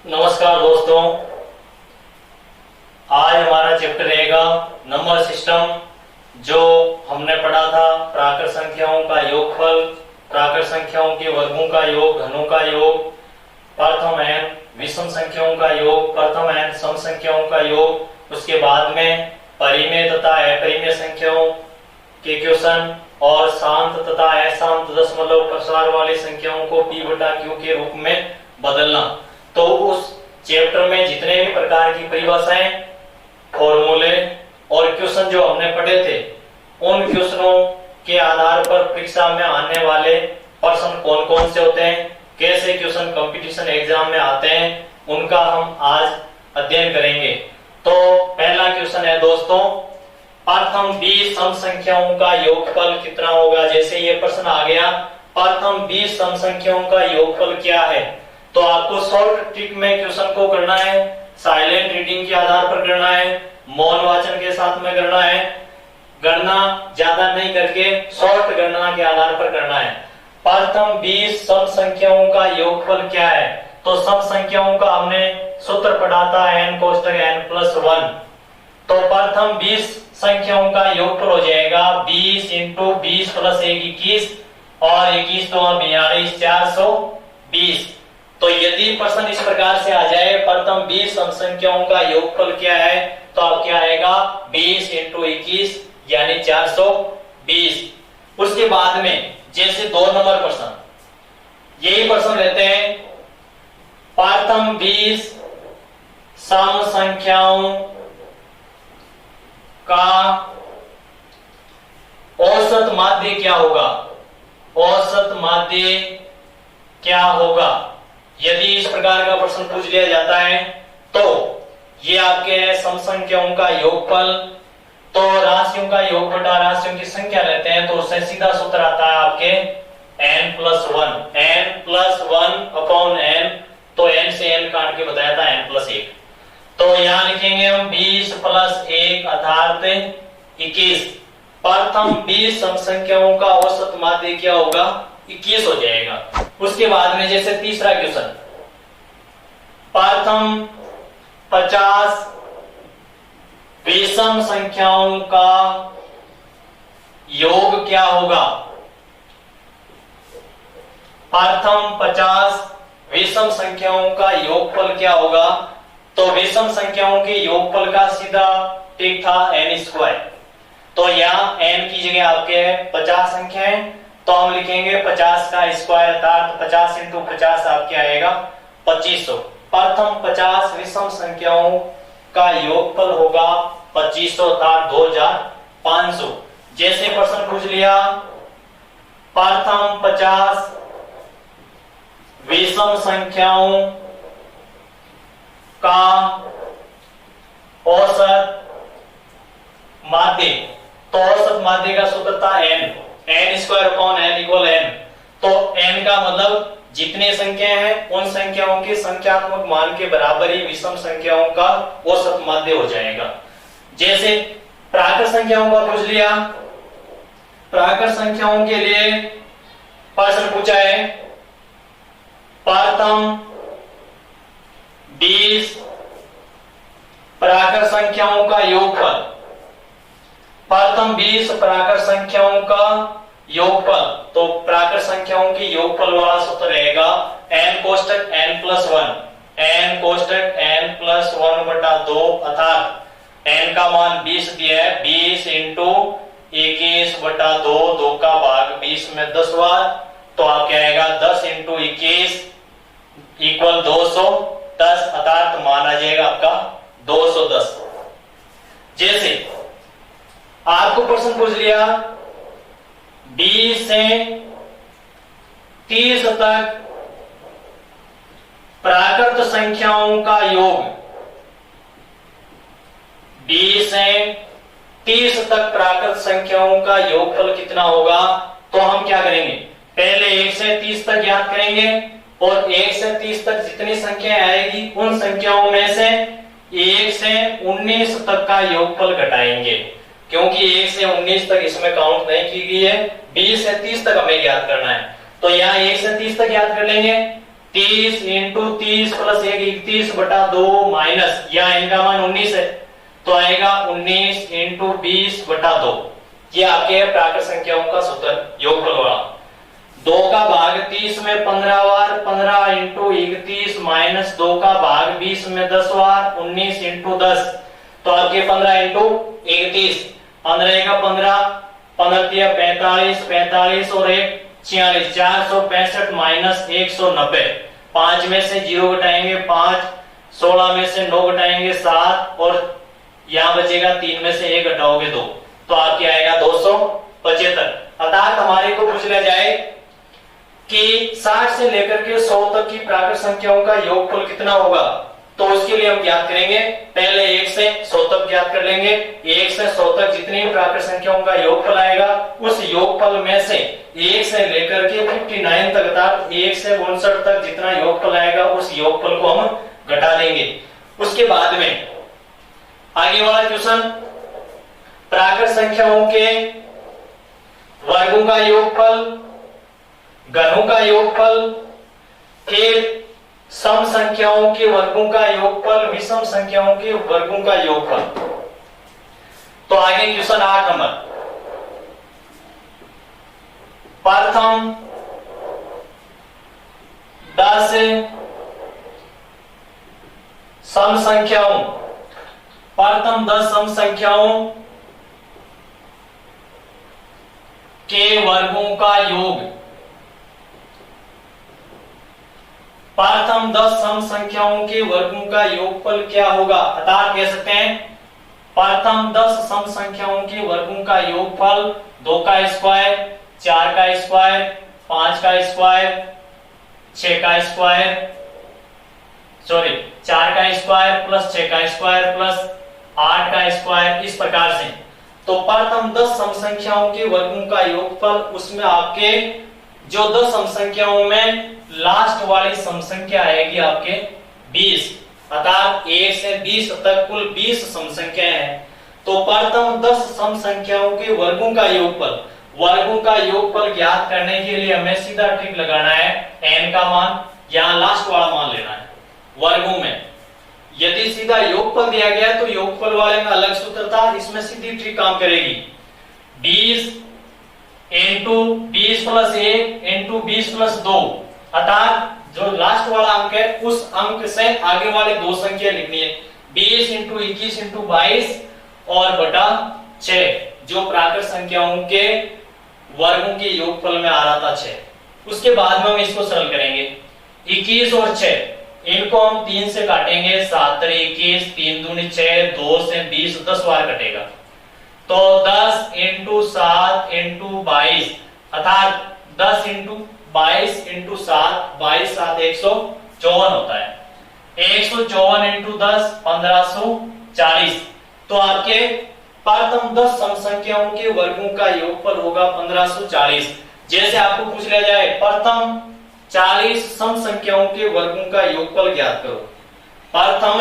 नमस्कार दोस्तों, आज हमारा चैप्टर रहेगा नंबर सिस्टम। जो हमने पढ़ा था प्राकृत संख्याओं का योगफल, प्राकृत संख्याओं के वर्गों का योग, घनों का योग, प्रथम एन विषम संख्याओं का योग, प्रथम एन सम संख्याओं का योग, उसके बाद में परिमेय तथा अपरिमेय संख्याओं के क्वेश्चन और शांत तथा अशांत दशमलव प्रसार वाली संख्याओं को p बटा q के रूप में बदलना। तो उस चैप्टर में जितने भी प्रकार की परिभाषाएं, फॉर्मूले और क्वेश्चन जो हमने पढ़े थे, उन क्वेश्चनों के आधार पर परीक्षा में आने वाले प्रश्न कौन कौन से होते हैं, कैसे क्वेश्चन कंपटीशन एग्जाम में आते हैं, उनका हम आज अध्ययन करेंगे। तो पहला क्वेश्चन है दोस्तों, प्रथम 20 सम संख्याओं का योगफल कितना होगा। जैसे ये प्रश्न आ गया, प्रथम 20 सम संख्याओं का योगफल क्या है, तो आपको शॉर्ट ट्रिक में क्वेश्चन को करना है, साइलेंट रीडिंग के आधार पर करना है, मौन वाचन के साथ में करना है, गणना ज्यादा नहीं करके शॉर्ट गणना के आधार पर करना है। प्रथम 20 सम संख्याओं का योगफल क्या है, तो सम संख्याओं का हमने सूत्र पढ़ा था n कोष्टक n+1। तो प्रथम 20 संख्याओं का योगफल हो जाएगा 20 × 20 + 1 21 और 21 तो 42 420। तो यदि प्रश्न इस प्रकार से आ जाए, प्रथम 20 सम संख्याओं का योगफल क्या है, तो अब क्या आएगा 20 × 21 यानी 420। उसके बाद में जैसे 2 नंबर प्रश्न, यही प्रश्न लेते हैं, प्रथम 20 सम संख्याओं का औसत माध्य क्या होगा, औसत माध्य क्या होगा। यदि इस प्रकार का प्रश्न पूछ लिया जाता है तो ये आपके है सम संख्याओं का योगफल। तो राशियों का योग बटा राशियों की संख्या लेते हैं, तो उससे सीधा सूत्र आता है आपके n+1, n+1/n। तो n से n काट के बताया था n+1। तो यहां लिखेंगे हम 20 + 1 अर्थात 21। प्रथम 20 सम संख्याओं का औसत माध्य क्या होगा, 21 हो जाएगा। उसके बाद में जैसे तीसरा क्वेश्चन, प्रथम 50 विषम संख्याओं का योग क्या होगा। प्रथम 50 विषम संख्याओं का योगफल क्या होगा, तो विषम संख्याओं के योगफल का सीधा ठीक था n²। तो यहाँ n की जगह आपके 50 संख्या है, तो हम लिखेंगे 50 का स्क्वायर अर्थात 50 × 50 आपके आएगा 2500। प्रथम 50 विषम संख्याओं का योगफल होगा 2500 अर्थात 2500। जैसे प्रश्न पूछ लिया, प्रथम 50 विषम संख्याओं का औसत माध्य, तो औसत माध्य का सूत्र था n²/n=n। तो n का मतलब जितने संख्या हैं उन संख्याओं के संख्यात्मक मान के बराबर ही विषम संख्याओं का औसत माध्य हो जाएगा। जैसे प्राकृत संख्याओं का पूछ लिया, प्राकृत संख्याओं के लिए प्रश्न पूछा है, प्रथम 20 प्राकृत संख्याओं का योगफल, प्रथम 20 प्राकृत संख्याओं का योगफल। तो प्राकृत संख्याओं की योगफल वाला सूत्र रहेगा n कोष्टक n+1, n कोष्टक n+1/2 अर्थात n का मान 20 दिया है, 20 × 21/2, 2 का भाग 20 में 10 बार, तो आप क्या आएगा 10 × 21 = 210 अर्थात मान आ जाएगा आपका 210। जैसे आपको प्रश्न पूछ लिया 20 से 30 तक प्राकृत संख्याओं का योग, 20 से 30 तक प्राकृत संख्याओं का योगफल कितना होगा। तो हम क्या करेंगे, पहले 1 से 30 तक ज्ञात करेंगे और 1 से 30 तक जितनी संख्याएं आएगी उन संख्याओं में से 1 से 19 तक का योगफल घटाएंगे, क्योंकि 1 से 19 तक इसमें काउंट नहीं की गई है, 20 से 30 तक हमें ज्ञात करना है। तो यहाँ 1 से 30 तक ज्ञात कर लेंगे 30 इंटू 30 प्लस 1 31/2 माइनस, या इनका मान 19 है तो आएगा 19 इंटू 20/2। ये आपके प्राकृत संख्याओं का सूत्र योगफल होगा। 2 का भाग 30 में 15 बार, 15 इंटू 31 माइनस 2 का भाग 20 में 10 बार, 19 इंटू 10, तो आपके 15 इंटू 31, 15 का 15, 15 45, 45 और 1 46, 465 माइनस 190, 5 में से 0 घटाएंगे 5, 16 में से 9 घटाएंगे 7, और यहां बचेगा 3 में से 1 घटाओगे 2, तो आपके आएगा 275। अर्थात हमारे को पूछ लिया जाए कि 60 से लेकर के 100 तक की प्राकृत संख्याओं का योगफल कितना होगा, तो उसके लिए हम ज्ञात करेंगे। पहले 1 से 100 तक ज्ञात कर लेंगे। 1 से 100 तक जितनी भी प्राकृत संख्याओं का योगफल आएगा, उस योगफल में से 1 से लेकर के 59 तक, अर्थात 1 से 59 तक जितना योगफल आएगा, उस योगफल को हम घटा देंगे। उसके बाद में आगे वाला क्वेश्चन, प्राकृत संख्याओं के वर्गों का योगफल, घनों का योगफल, फिर सम संख्याओं के वर्गों का योगफल, विषम संख्याओं के वर्गों का योगफल। तो आगे क्वेश्चन 8 नंबर, प्रथम 10 सम संख्याओं, प्रथम 10 सम संख्याओं के वर्गों का योग, प्रथम 10 सम संख्याओं के वर्गों का योगफल क्या होगा। अर्थात कह सकते हैं प्रथम 10 सम संख्याओं के वर्गों का योगफल 2 का स्क्वायर, 4 का स्क्वायर, 5 का स्क्वायर, 6 का स्क्वायर, 4 का स्क्वायर प्लस 6 का स्क्वायर प्लस 8 का स्क्वायर, इस प्रकार से। तो प्रथम 10 सम संख्याओं के वर्गों का योगफल, उसमें आपके जो 10 सम संख्याओं में लास्ट वाली सम संख्या आएगी आपके 20, अर्थात 1 से 20 तक कुल 20 सम संख्याएं हैं। तो प्रथम 10 सम संख्याओं के वर्गों का योगफल, वर्गों का योगफल ज्ञात करने के लिए हमें सीधा ट्रिक लगाना है। n का मान यहां लास्ट वाला मान लेना है वर्गों में। यदि सीधा योगफल दिया गया तो योगफल वाले में अलग सूत्र था, इसमें सीधी ट्रिक काम करेगी। 20 इंटू 20 प्लस 1 इंटू 20 प्लस 2, अर्थात जो लास्ट वाला अंक है उस अंक से आगे वाले दो संख्या लिखनी है। 20 इंटू 21 इंटू 22 और बटा 6, जो प्राकृत संख्याओं के वर्गों के योगफल में आ रहा था 6। उसके बाद में हम इसको सरल करेंगे। 21 और 6 इनको हम 3 से काटेंगे, 7 3 21, 3 दूनी 6, 2 से 20, 10 बार कटेगा। तो 10 इंटू 7 इंटू 22, अर्थात 10 इंटू 22 इंटू 7, 22 7 154 होता है। 154 इंटू 10 1540। तो आपके प्रथम 10 सम संख्याओं के वर्गों का योगफल होगा 1540। जैसे आपको पूछ लिया जाए प्रथम 40 सम संख्याओं के वर्गों का योगफल ज्ञात करो, प्रथम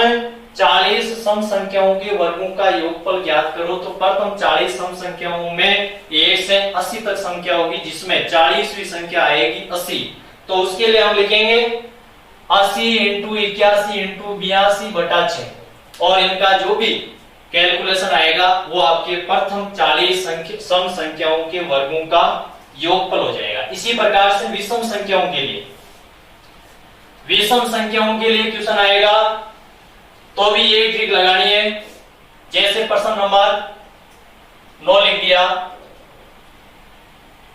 40 सम संख्याओं के वर्गों का योगफल ज्ञात करो, तो प्रथम 40 सम संख्याओं में 1 से 80 तक संख्या होगी, जिसमें 40वीं संख्या आएगी 80। तो उसके लिए हम लिखेंगे 80 इंटू 81 इंटू 82 बटा 6, और इनका जो भी कैलकुलेशन आएगा वो आपके प्रथम 40 सम संख्याओं के वर्गों का योगफल हो जाएगा। इसी प्रकार से विषम संख्याओं के लिए, विषम संख्याओं के लिए क्वेश्चन आएगा तो भी ये ट्रिक लगानी है। जैसे प्रश्न नंबर 9 लिख दिया,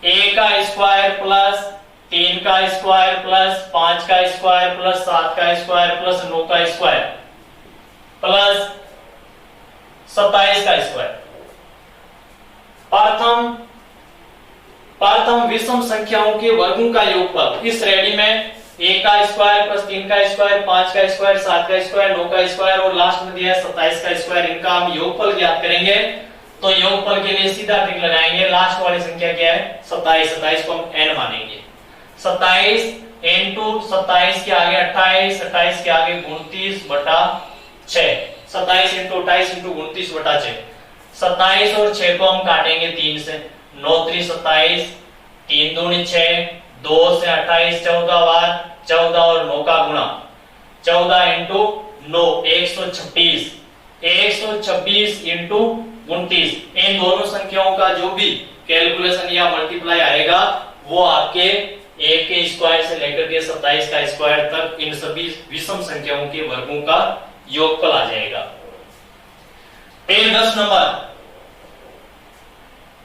a का स्क्वायर प्लस 3 का स्क्वायर प्लस 5 का स्क्वायर प्लस 7 का स्क्वायर प्लस 9 का स्क्वायर प्लस 27 का स्क्वायर। प्रथम विषम संख्याओं के वर्गों का योगफल इस श्रेणी में a का स्क्वायर प्लस 3 का स्क्वायर, 5 का स्क्वायर, 7 का स्क्वायर, 9 का स्क्वायर और लास्ट में दिया है 27 का स्क्वायर। इनका हम योगफल ज्ञात करेंगे। तो योगफल के लिए सीधा ट्रिक लगाएंगे। लास्ट वाली संख्या क्या है 27, 27 को हम n मानेंगे। 27 इंटू 27 के आगे 28, 28 के आगे 29 बटा 6, 27 इंटू 28 इंटू 29 बटा 6। 27 और 6 को हम काटेंगे 3 से, 9 3 27, 3 दूनी 6, 2 से 28 14 बार, 14 और 9 का गुणा, 14 इंटू 9 126, 126 इंटू 29, इन दोनों संख्याओं का जो भी कैलकुलेशन या मल्टीप्लाई आएगा वो आपके 1 के स्क्वायर से लेकर के 27 का स्क्वायर तक इन सभी विषम संख्याओं के वर्गों का योगफल आ जाएगा। फिर 10 नंबर,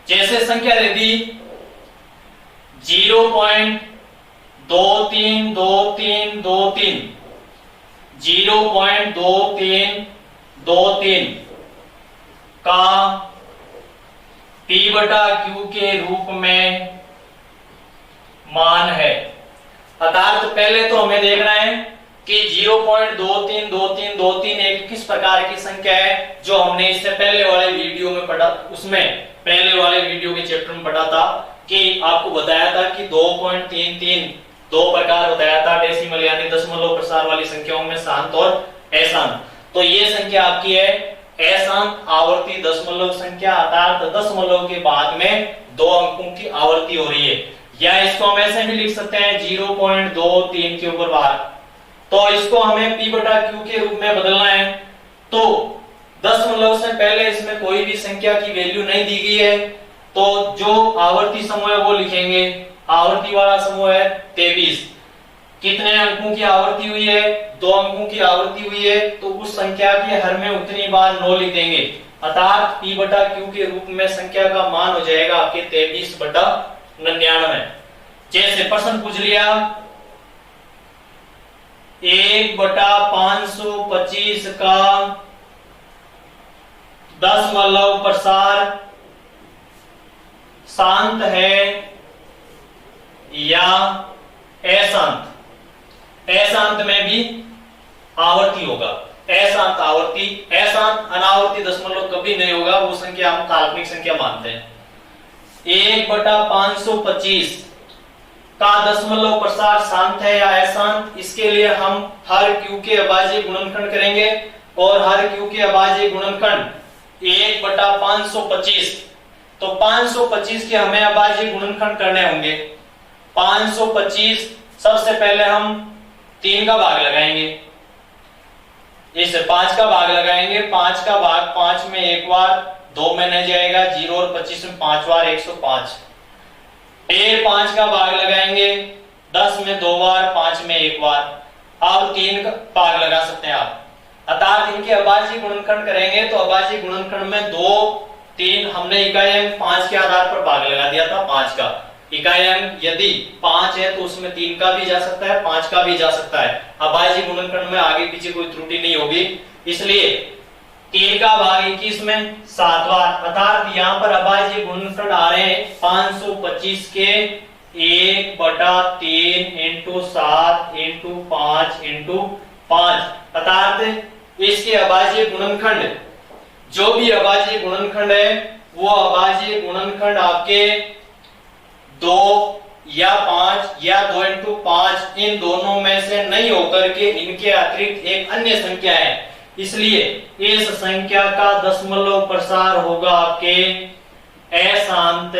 जैसे संख्या दे दी 0.232323, 0.2323 का P बटा Q के रूप में मान है। अर्थात पहले तो हमें देखना है कि 0.232323 एक किस प्रकार की संख्या है, जो हमने इससे पहले वाले वीडियो में पढ़ा, उसमें पहले वाले वीडियो के चैप्टर में पढ़ा था कि आपको बताया था कि 2.33 दो प्रकार बताया था, डेसिमल यानी दशमलव प्रसार वाली संख्याओं में शांत और अशांत। तो ये संख्या आपकी है अशांत आवर्ती दशमलव संख्या, अर्थात दशमलव के बाद में 2 अंकों की आवर्ती हो रही है, या इसको हम ऐसे भी लिख सकते हैं 0.23 के ऊपर बार। तो इसको हमें P बटा Q के रूप में बदलना है। तो दशमलव से पहले इसमें कोई भी संख्या की वैल्यू नहीं दी गई है, तो जो आवर्ती समूह है वो लिखेंगे। आवर्ती वाला समूह है 23। कितने अंकों की आवर्ती हुई है? 2 अंकों की आवर्ती हुई है, तो उस संख्या के हर में उतनी बार 9 लिख देंगे, अर्थात P बटा Q के रूप में संख्या का मान हो जाएगा आपके 23 बटा 99। जैसे प्रश्न पूछ लिया 1 बटा 525 का दशमलव प्रसार शांत है या अशांत? अशांत में भी आवर्ती होगा, अशांत आवर्ती, अशांत अनावर्ती दशमलव कभी नहीं होगा, वो संख्या हम काल्पनिक संख्या मानते हैं। 1 बटा 525 का दशमलव प्रसार शांत है या अशांत, इसके लिए हम हर Q के अभाज्य गुणनखंड करेंगे, और हर Q के अभाज्य गुणनखंड 1 बटा 525, तो 525 के हमें अभाज्य गुणनखंड करने होंगे। 525 सबसे पहले हम 3 का भाग लगाएंगे, इस 5 का भाग लगाएंगे, 5 का भाग 5 में एक बार, 2 में नहीं जाएगा, 0 और 25 में 5 बार 105। फिर 5 का भाग लगाएंगे 10 में 2 बार, 5 में एक बार, अब 3 का भाग लगा सकते हैं आप। अर्थात इनके अभाज्य गुणनखंड करेंगे तो अभाज्य गुणनखंड में 2 3 हमने इकाई अंक 5 के आधार पर भाग लगा दिया था। 5 का इकाई अंक यदि 5 है तो उसमें 3 का भी जा सकता है, 5 का भी जा सकता है। अभाज्य गुणनखंड में आगे पीछे कोई त्रुटि नहीं होगी, इसलिए 3 का भाग 21 में 7 बार, अर्थात यहाँ पर अभाज्य गुणनखंड आ रहे हैं 525 के 1 बटा 3 इंटू 7 इंटू 5 इंटू 5, अर्थात इसके अभाज्य गुणनखंड, जो भी अभाज्य गुणनखंड है वो अभाज्य गुणनखंड आपके 2 या 5 या 2 इंटू 5 इन दोनों में से नहीं होकर के इनके अतिरिक्त एक अन्य संख्या है, इसलिए इस संख्या का दशमलव प्रसार होगा आपके अशांत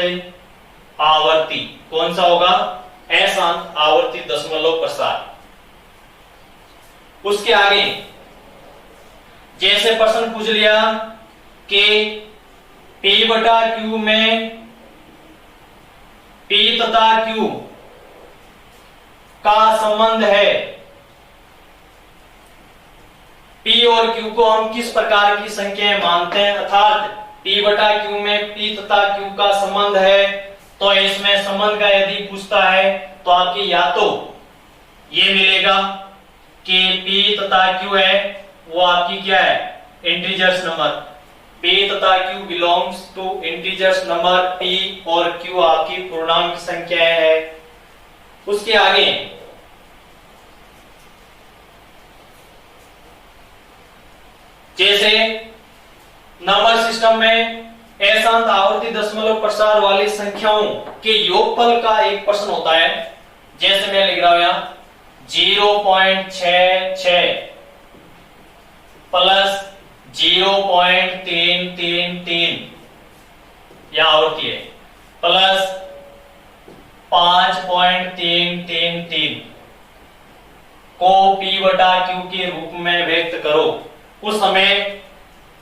आवर्ती। कौन सा होगा? अशांत आवर्ती दशमलव प्रसार। उसके आगे जैसे प्रश्न पूछ लिया कि P बटा Q में P तथा Q का संबंध है, P और Q को हम किस प्रकार की संख्याएं मानते हैं, अर्थात P बटा Q में P तथा Q का संबंध है, तो इसमें संबंध का यदि पूछता है तो आपकी या तो ये मिलेगा कि P तथा Q है वो आपकी क्या है? Integers number. P तथा Q belongs to integers number, P और Q आपकी पूर्णांक संख्याएं है। उसके आगे जैसे नंबर सिस्टम में अशांत आवर्ती दशमलव प्रसार वाली संख्याओं के योगफल का एक प्रश्न होता है, जैसे मैं लिख रहा हूं यहां 0.66 प्लस 0.333 यह आवर्ती है, प्लस 5.333 को P बटा Q के रूप में व्यक्त करो। उस समय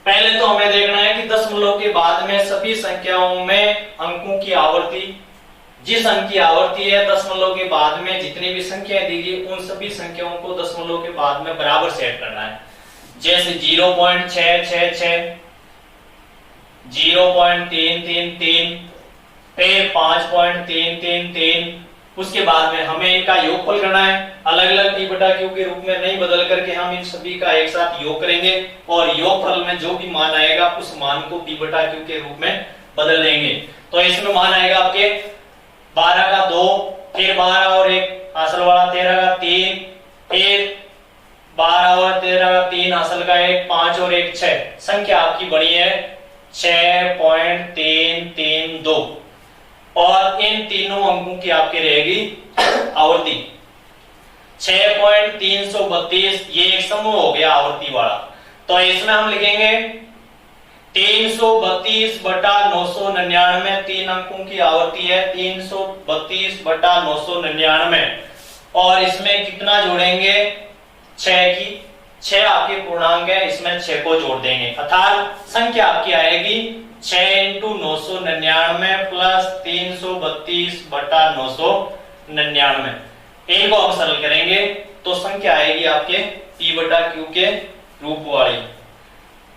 पहले तो हमें देखना है कि दशमलव के बाद में सभी संख्याओं में अंकों की आवर्ती, जिस अंक की आवर्ती है दशमलव के बाद में जितनी भी संख्याएं दी गई उन सभी संख्याओं को दशमलव के बाद में बराबर सेट करना है। जैसे 0.666, 0.333, फिर 5.333, उसके बाद में हमें इनका योगफल करना है। अलग अलग P बटा Q के रूप में नहीं बदल करके हम इन सभी का एक साथ योग करेंगे और योगफल में जो भी मान आएगा उस मान को P बटा Q के रूप में बदल देंगे। तो इसमें मान आएगा आपके 12 का 2, फिर 12 और 1 हासिल वाला 13 का 3, फिर 12 और 13 का 3 हासिल का 1, 5 और 1 6। संख्या आपकी बड़ी है 6.332 और इन तीनों अंकों की आपकी रहेगी आवर्ती 6.332। ये एक समूह हो गया आवर्ती वाला। तो इसमें हम लिखेंगे 332 बटा 999, 3 अंकों की आवर्ती है 332 बटा 999 और इसमें कितना जोड़ेंगे 6 की, 6 आपके पूर्णांक है, इसमें 6 को जोड़ देंगे अर्थात संख्या आपकी आएगी 6 इंटू 999 प्लस 332 बटा 999। इनको हम सरल करेंगे तो संख्या आएगी आपके P बटा Q के रूप वाली।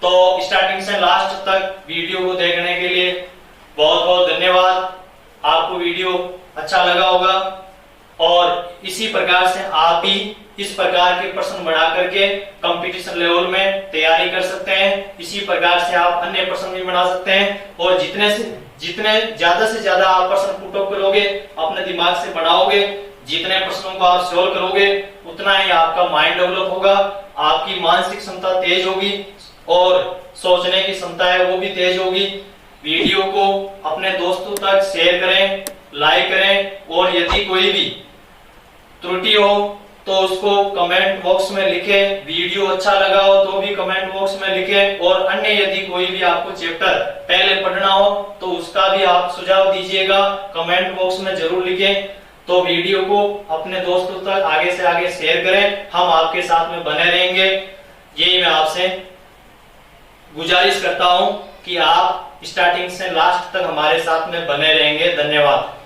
तो स्टार्टिंग से लास्ट तक वीडियो को देखने के लिए बहुत बहुत धन्यवाद। आपको वीडियो अच्छा लगा होगा और इसी प्रकार से आप भी इस प्रकार के प्रश्न बना करके कंपटीशन लेवल में तैयारी कर सकते हैं। इसी प्रकार से आप अन्य प्रश्न भी बना सकते हैं और जितने ज्यादा से ज्यादा आप प्रश्न पुट अप करोगे, अपने दिमाग से बनाओगे, जितने प्रश्नों को आप सोल्व करोगे उतना ही आपका माइंड डेवलप होगा, आपकी मानसिक क्षमता तेज होगी और सोचने की क्षमता है वो भी तेज होगी। वीडियो को अपने दोस्तों तक शेयर करें, लाइक करें और यदि कोई भी त्रुटि हो तो उसको कमेंट बॉक्स में लिखें। वीडियो अच्छा लगा हो तो भी कमेंट बॉक्स में लिखें और अन्य यदि कोई भी आपको चैप्टर पहले पढ़ना हो तो उसका भी आप सुझाव दीजिएगा, कमेंट बॉक्स में जरूर लिखें। तो वीडियो को अपने दोस्तों तक आगे से आगे शेयर करें, हम आपके साथ में बने रहेंगे। यही मैं आपसे गुजारिश करता हूं कि आप स्टार्टिंग से लास्ट तक हमारे साथ में बने रहेंगे। धन्यवाद।